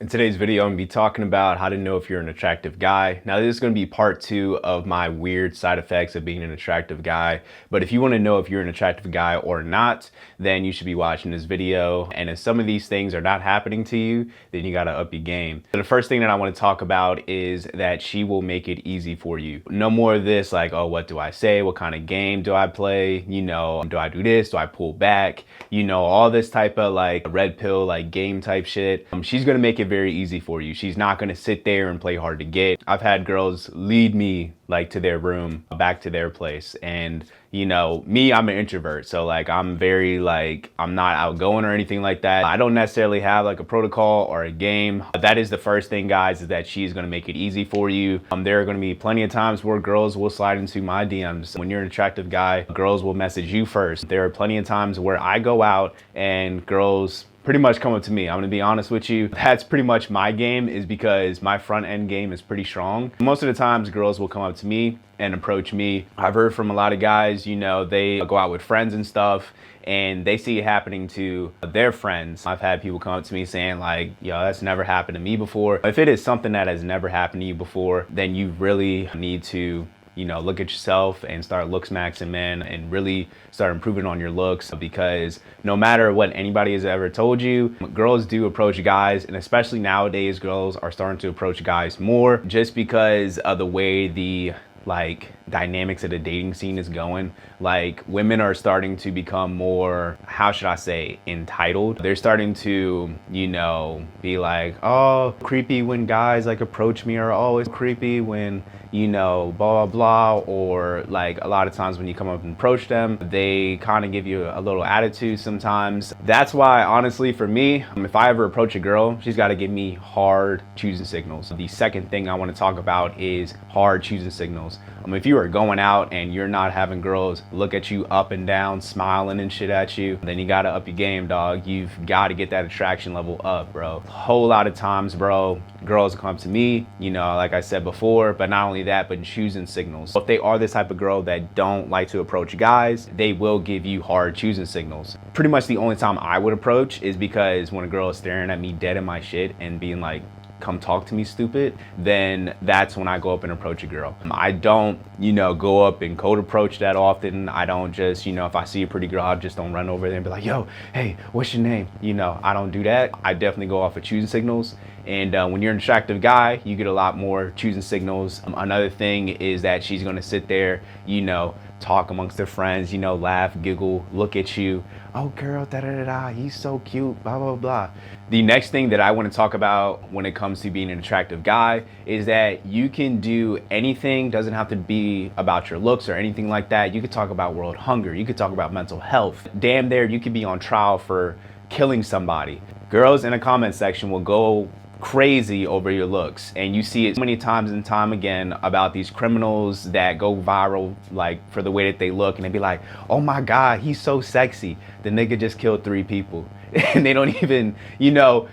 In today's video, I'm gonna be talking about how to know if you're an attractive guy. Now, this is gonna be part 2 of my weird side effects of being an attractive guy. But if you wanna know if you're an attractive guy or not, then you should be watching this video. And if some of these things are not happening to you, then you gotta up your game. So the first thing that I wanna talk about is that she will make it easy for you. No more of this like, oh, what do I say? What kind of game do I play? You know, do I do this? Do I pull back? You know, all this type of like red pill, like game type shit. She's gonna make it very easy for you. She's not gonna sit there and play hard to get. I've had girls lead me like to their room, back to their place. And you know, me, I'm an introvert. So like, I'm very like, I'm not outgoing or anything like that. I don't necessarily have like a protocol or a game. That is the first thing, guys, is that she's gonna make it easy for you. There are gonna be plenty of times where girls will slide into my DMs. When you're an attractive guy, girls will message you first. There are plenty of times where I go out and girls pretty much come up to me. I'm gonna be honest with you. That's pretty much my game, is because my front end game is pretty strong. Most of the times girls will come up to me and approach me. I've heard from a lot of guys, you know, they go out with friends and stuff and they see it happening to their friends. I've had people come up to me saying like, yo, that's never happened to me before. If it is something that has never happened to you before, then you really need to, you know, look at yourself and start looks maxing, man, and really start improving on your looks, because no matter what anybody has ever told you, girls do approach guys, and especially nowadays, girls are starting to approach guys more just because of the way the like dynamics of the dating scene is going. Like, women are starting to become more, how should I say, entitled. They're starting to, you know, be like, oh, creepy when guys like approach me, or oh, it's creepy when, you know, blah, blah, blah. Or like a lot of times when you come up and approach them, they kind of give you a little attitude sometimes. That's why, honestly, for me, if I ever approach a girl, she's got to give me hard choosing signals. The second thing I want to talk about is hard choosing signals. If you are going out and you're not having girls look at you up and down, smiling and shit at you, then you gotta up your game, dog. You've got to get that attraction level up, bro. A whole lot of times, bro, girls come to me, you know, like I said before, but not only that, but choosing signals. If they are the type of girl that don't like to approach guys, they will give you hard choosing signals. Pretty much the only time I would approach is because when a girl is staring at me dead in my shit and being like, come talk to me, stupid, then that's when I go up and approach a girl. I don't, you know, go up and cold approach that often. I don't just, you know, if I see a pretty girl, I just don't run over there and be like, yo, hey, what's your name? You know, I don't do that. I definitely go off of choosing signals. And when you're an attractive guy, you get a lot more choosing signals. Another thing is that she's gonna sit there, you know, talk amongst their friends, you know, laugh, giggle, look at you. Oh, girl, da da da da, he's so cute, blah, blah, blah. The next thing that I want to talk about when it comes to being an attractive guy is that you can do anything. Doesn't have to be about your looks or anything like that. You could talk about world hunger. You could talk about mental health. Damn there, you could be on trial for killing somebody. Girls in the comment section will go crazy over your looks, and you see it so many times and time again about these criminals that go viral like for the way that they look, and they be like, oh my god, he's so sexy. The nigga just killed 3 people and they don't even, you know,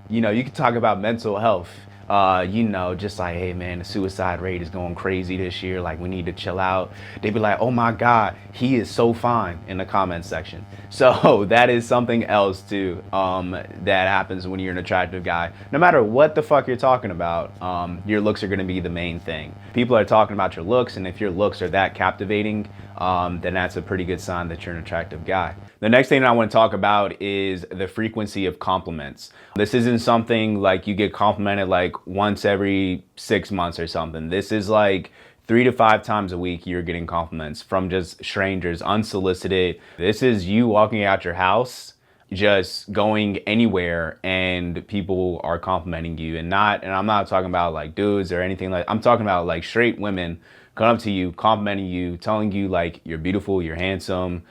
you can talk about mental health, you know, just like, hey man, the suicide rate is going crazy this year, like we need to chill out. They be like, oh my god, he is so fine, in the comment section. So that is something else too, that happens when you're an attractive guy. No matter what the fuck you're talking about, your looks are gonna be the main thing. People are talking about your looks, and if your looks are that captivating, then that's a pretty good sign that you're an attractive guy. The next thing that I want to talk about is the frequency of compliments. This isn't something like you get complimented like once every 6 months or something. This is like 3 to 5 times a week you're getting compliments from just strangers, unsolicited. This is you walking out your house, just going anywhere, and people are complimenting you. And I'm not talking about like dudes or anything like, I'm talking about like straight women come up to you, complimenting you, telling you like you're beautiful, you're handsome,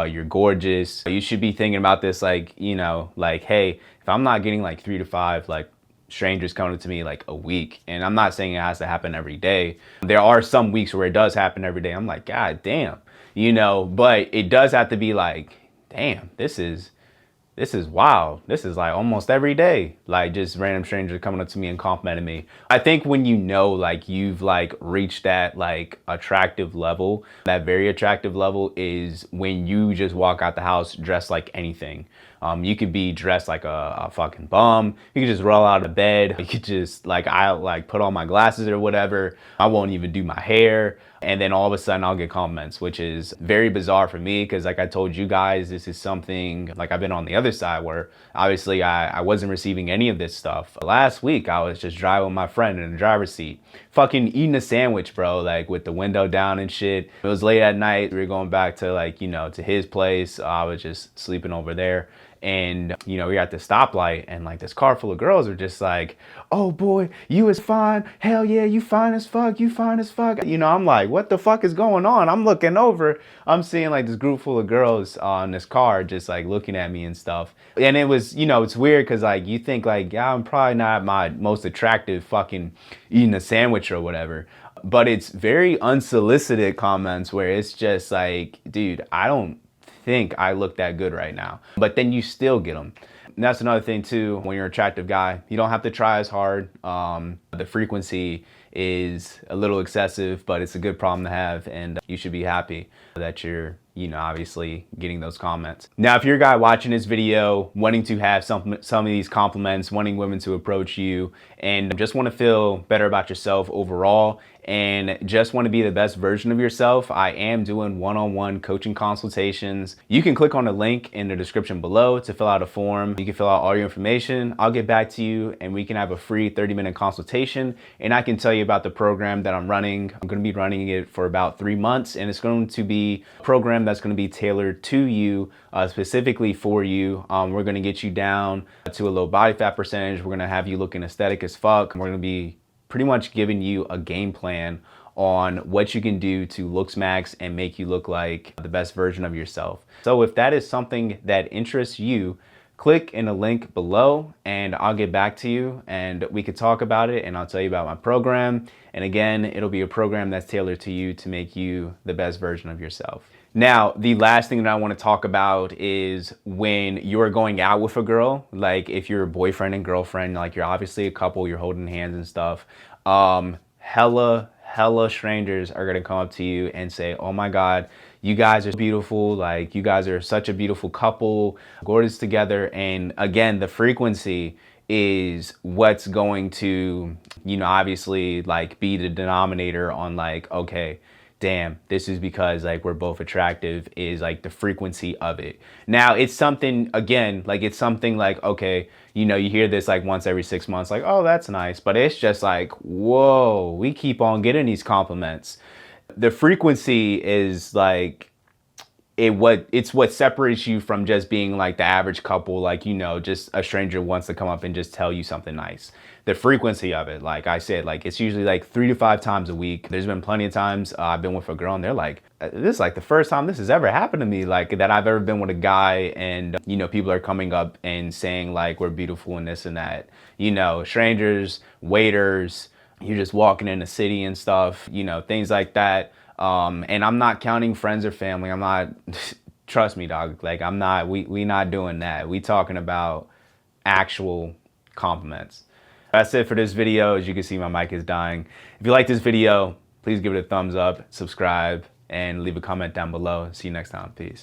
you're gorgeous. You should be thinking about this like, you know, like, hey, if I'm not getting like 3 to 5 like strangers coming to me like a week, and I'm not saying it has to happen every day. There are some weeks where it does happen every day. I'm like, god damn, you know, but it does have to be like, damn, this is this is wild. This is like almost every day, like just random strangers coming up to me and complimenting me. I think when you know, like you've like reached that like attractive level, that very attractive level is when you just walk out the house dressed like anything. You could be dressed like a fucking bum. You could just roll out of bed. You could just like, I like put on my glasses or whatever. I won't even do my hair. And then all of a sudden I'll get compliments, which is very bizarre for me. Cause like I told you guys, this is something like I've been on the other side where obviously I wasn't receiving any of this stuff. Last week, I was just driving with my friend in the driver's seat, fucking eating a sandwich, bro, like with the window down and shit. It was late at night. We were going back to like, you know, to his place. I was just sleeping over there. And, you know, we got the stoplight and like this car full of girls are just like, oh boy, you is fine. Hell yeah, you fine as fuck. You fine as fuck. You know, I'm like, what the fuck is going on? I'm looking over. I'm seeing like this group full of girls on this car just like looking at me and stuff. And it was, you know, it's weird because like you think like, yeah, I'm probably not my most attractive fucking eating a sandwich or whatever. But it's very unsolicited comments where it's just like, dude, I don't think I look that good right now, but then you still get them. And that's another thing too, when you're an attractive guy, you don't have to try as hard. The frequency is a little excessive, but it's a good problem to have, and you should be happy that you're, you know, obviously getting those comments. Now, if you're a guy watching this video, wanting to have some of these compliments, wanting women to approach you, and just want to feel better about yourself overall, and just want to be the best version of yourself, I am doing one-on-one coaching consultations. You can click on the link in the description below to fill out a form. You can fill out all your information. I'll get back to you and we can have a free 30-minute consultation, and I can tell you about the program that I'm running. I'm going to be running it for about 3 months, and it's going to be a program that's going to be tailored to you, specifically for you. We're going to get you down to a low body fat percentage. We're going to have you looking aesthetic as fuck. We're going to be pretty much giving you a game plan on what you can do to looks max and make you look like the best version of yourself. So if that is something that interests you, click in the link below and I'll get back to you and we could talk about it, and I'll tell you about my program. And again, it'll be a program that's tailored to you to make you the best version of yourself. Now, the last thing that I want to talk about is when you're going out with a girl, like if you're a boyfriend and girlfriend, like you're obviously a couple, you're holding hands and stuff, hella strangers are gonna come up to you and say, oh my God, you guys are beautiful. Like you guys are such a beautiful couple, gorgeous together. And again, the frequency is what's going to, you know, obviously like be the denominator on like, okay, damn, this is because like we're both attractive, is like the frequency of it. Now it's something, again, like it's something like, okay, you know, you hear this like once every 6 months, like, oh, that's nice. But it's just like, whoa, we keep on getting these compliments. The frequency is like, it's what separates you from just being like the average couple, like, you know, just a stranger wants to come up and just tell you something nice. The frequency of it, like I said, like it's usually like 3 to 5 times a week. There's been plenty of times I've been with a girl and they're like, this is like the first time this has ever happened to me, like that I've ever been with a guy, and you know, people are coming up and saying like we're beautiful and this and that. You know, strangers, waiters, you're just walking in the city and stuff, you know, things like that. And I'm not counting friends or family. I'm not, trust me, dog. Like I'm not, we not doing that. We talking about actual compliments. That's it for this video. As you can see, my mic is dying. If you like this video, please give it a thumbs up, subscribe, and leave a comment down below. See you next time. Peace.